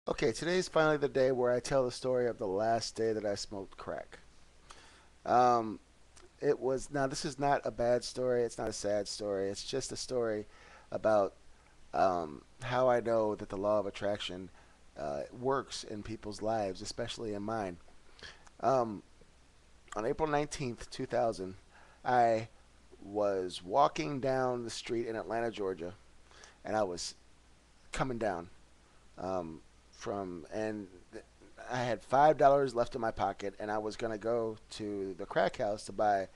Okay, today's finally the day where I tell the story of the last day that I smoked crack. Um, it was now this is not a bad story. It's not a sad story. It's just a story about how I know that the law of attraction works in people's lives, especially in mine. Um, on April 19th, 2000, I was walking down the street in Atlanta, Georgia, and I was coming down um, and I had $5 left in my pocket, and I was gonna go to the crack house to buy,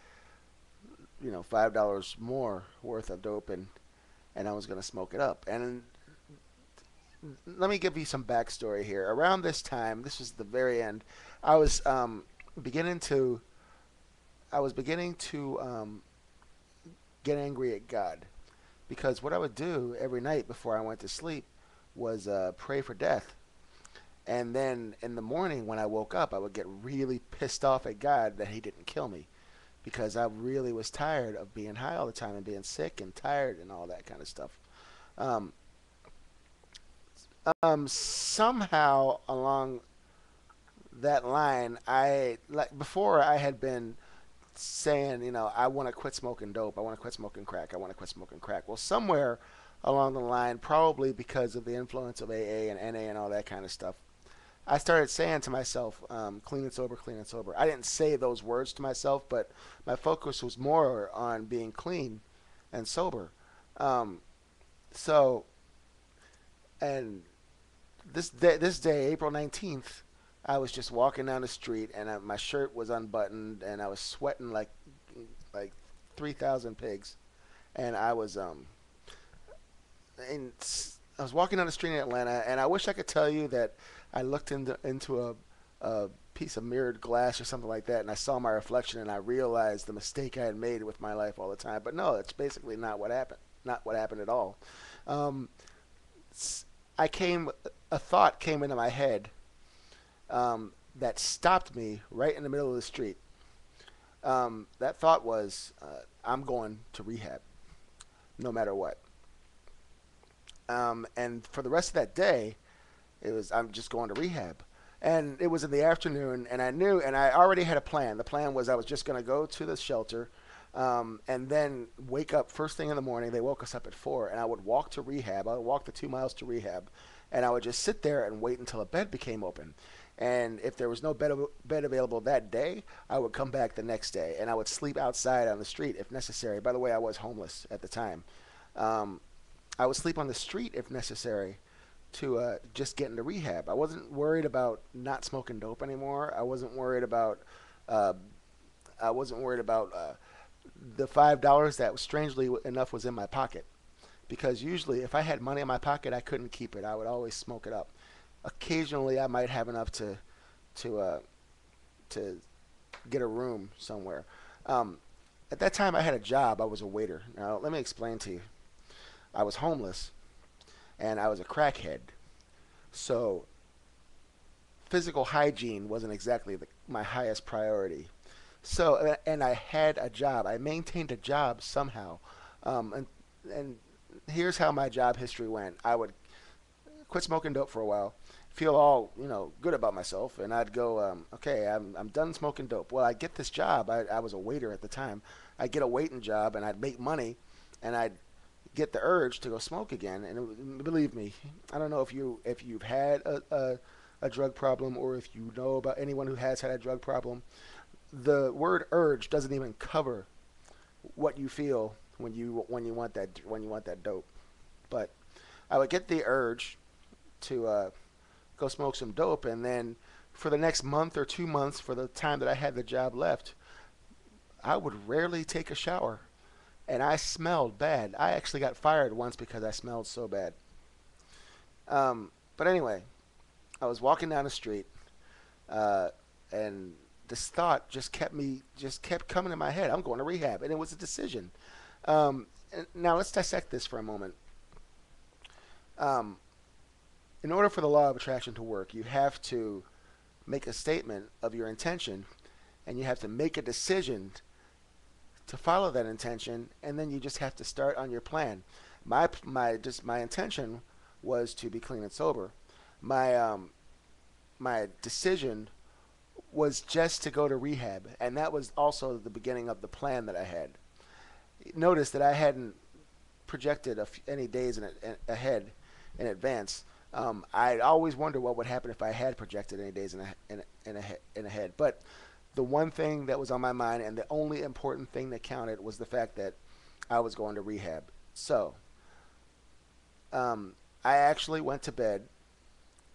$5 more worth of dope, and I was gonna smoke it up. And let me give you some backstory here. Around this time, this was the very end. I was beginning to I was beginning to get angry at God because what I would do every night before I went to sleep was pray for death. And then in the morning when I woke up, I would get really pissed off at God that He didn't kill me because I really was tired of being high all the time and being sick and tired and all that kind of stuff. Um, Somehow along that line, I like before I had been saying, I want to quit smoking dope. I want to quit smoking crack. I want to quit smoking crack. Well, somewhere along the line, probably because of the influence of AA and NA and all that kind of stuff, I started saying to myself, clean and sober, clean and sober. I didn't say those words to myself, but my focus was more on being clean and sober. Um, so, and this day, April 19th, I was just walking down the street, and my shirt was unbuttoned, and I was sweating like 3,000 pigs, and and I was walking down the street in Atlanta, and I wish I could tell you that I looked into a piece of mirrored glass or something like that, and I saw my reflection, and I realized the mistake I had made with my life all the time. But no, that's basically not what happened. Not what happened at all. Um, I came, a thought came into my head that stopped me right in the middle of the street. That thought was, I'm going to rehab, no matter what. And for the rest of that day, it was I'm just going to rehab. And it was in the afternoon, and I knew, and I already had a plan. The plan was I was just going to go to the shelter, and then wake up first thing in the morning. They woke us up at 4, and I would walk to rehab. I would walk the 2 miles to rehab, and I would just sit there and wait until a bed became open. And if there was no bed available that day, I would come back the next day, and I would sleep outside on the street if necessary. By the way, I was homeless at the time. Um, I would sleep on the street if necessary to just get into rehab. I wasn't worried about not smoking dope anymore. Uh, I wasn't worried about the $5 that strangely enough was in my pocket. Because usually, if I had money in my pocket, I couldn't keep it. I would always smoke it up. Occasionally, I might have enough to to get a room somewhere. Um, at that time, I had a job. I was a waiter. Now, let me explain to you. I was homeless and I was a crackhead. So physical hygiene wasn't exactly my highest priority. So, and I had a job. I maintained a job somehow. And here's how my job history went. I would quit smoking dope for a while, feel all good about myself, and I'd go, okay, I'm done smoking dope. Well, I get this job. I was a waiter at the time. I'd get a waiting job, and I'd make money, and I'd get the urge to go smoke again. And believe me, I don't know if you've had a drug problem or if you know about anyone who has had a drug problem. The word urge doesn't even cover what you feel when you want that dope. But I would get the urge to go smoke some dope, and then for the next month or 2 months, for the time that I had the job left, I would rarely take a shower, and I smelled bad. I actually got fired once because I smelled so bad. But anyway, I was walking down the street, uh, and this thought just kept coming in my head. I'm going to rehab, and it was a decision. And now let's dissect this for a moment. Um, in order for the law of attraction to work, you have to make a statement of your intention, and you have to make a decision to follow that intention, and then you just have to start on your plan. My intention was to be clean and sober. my my decision was just to go to rehab, and that was also the beginning of the plan that I had. Notice that I hadn't projected any days ahead in advance. I always wonder what would happen if I had projected any days in ahead. But the one thing that was on my mind, and the only important thing that counted, was the fact that I was going to rehab. So I actually went to bed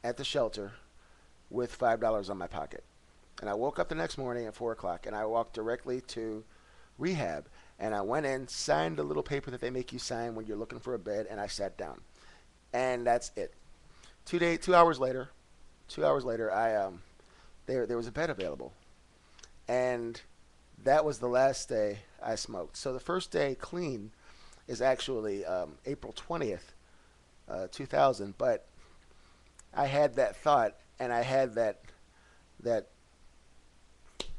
at the shelter with $5 on my pocket. And I woke up the next morning at 4 o'clock, and I walked directly to rehab. And I went in, signed the little paper that they make you sign when you're looking for a bed, and I sat down. And that's it. 2 hours later, 2 hours later, there was a bed available, and that was the last day I smoked. So the first day clean is actually April 20th, 2000. But I had that thought, and I had that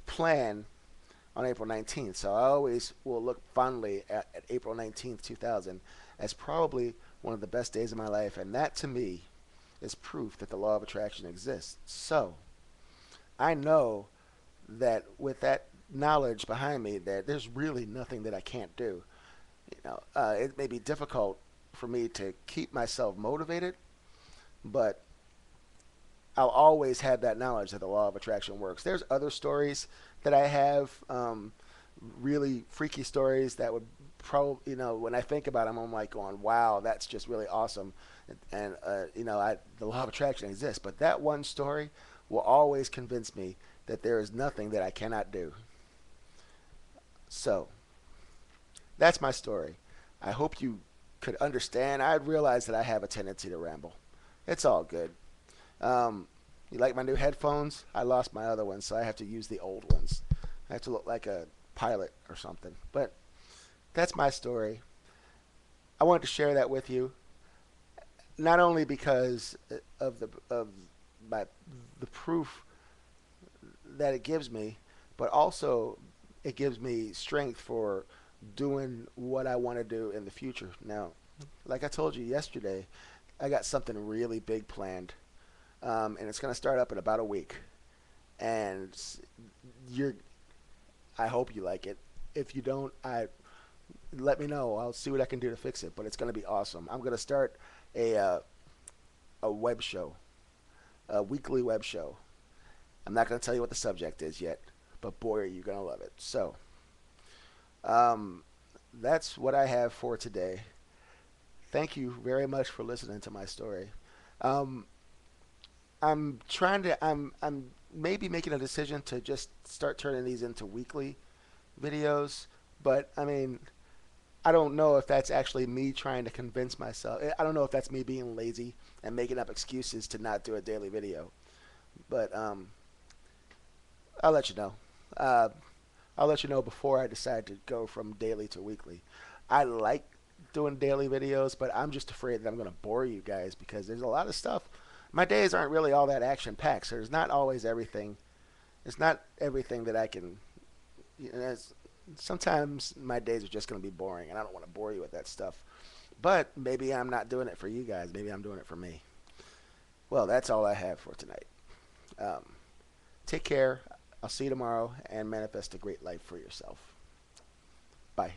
plan on April 19th. So I always will look fondly at April 19th, 2000 as probably one of the best days of my life. And that to me is proof that the law of attraction exists. So I know that with that knowledge behind me, that there's really nothing that I can't do. It may be difficult for me to keep myself motivated, but I'll always have that knowledge that the law of attraction works. There's other stories that I have, really freaky stories that would probably, when I think about them, I'm like going, wow, that's just really awesome. And the law of attraction exists. But that one story will always convince me that there is nothing that I cannot do. So that's my story. I hope you could understand. I realize that I have a tendency to ramble. It's all good. You like my new headphones? I lost my other ones, so I have to use the old ones. I have to look like a pilot or something. But that's my story. I wanted to share that with you, not only because of my the proof that it gives me, but also it gives me strength for doing what I want to do in the future. Now, like I told you yesterday, I got something really big planned, and it's going to start up in about a week. And you're, I hope you like it. If you don't, I let me know. I'll see what I can do to fix it. But it's going to be awesome. I'm going to start a uh, a web show, a weekly web show. I'm not going to tell you what the subject is yet, but boy, are you going to love it. So, um, that's what I have for today. Thank you very much for listening to my story. Um, I'm maybe making a decision to just start turning these into weekly videos, but I mean, I don't know if that's actually me trying to convince myself. I don't know if that's me being lazy and making up excuses to not do a daily video. But I'll let you know. Uh, I'll let you know before I decide to go from daily to weekly. I like doing daily videos, but I'm just afraid that I'm going to bore you guys because there's a lot of stuff. My days aren't really all that action packed, so there's not always everything. It's not everything that I can. Sometimes my days are just going to be boring, and I don't want to bore you with that stuff. But maybe I'm not doing it for you guys. Maybe I'm doing it for me. Well, that's all I have for tonight. Um, Take care. I'll see you tomorrow and manifest a great life for yourself. Bye.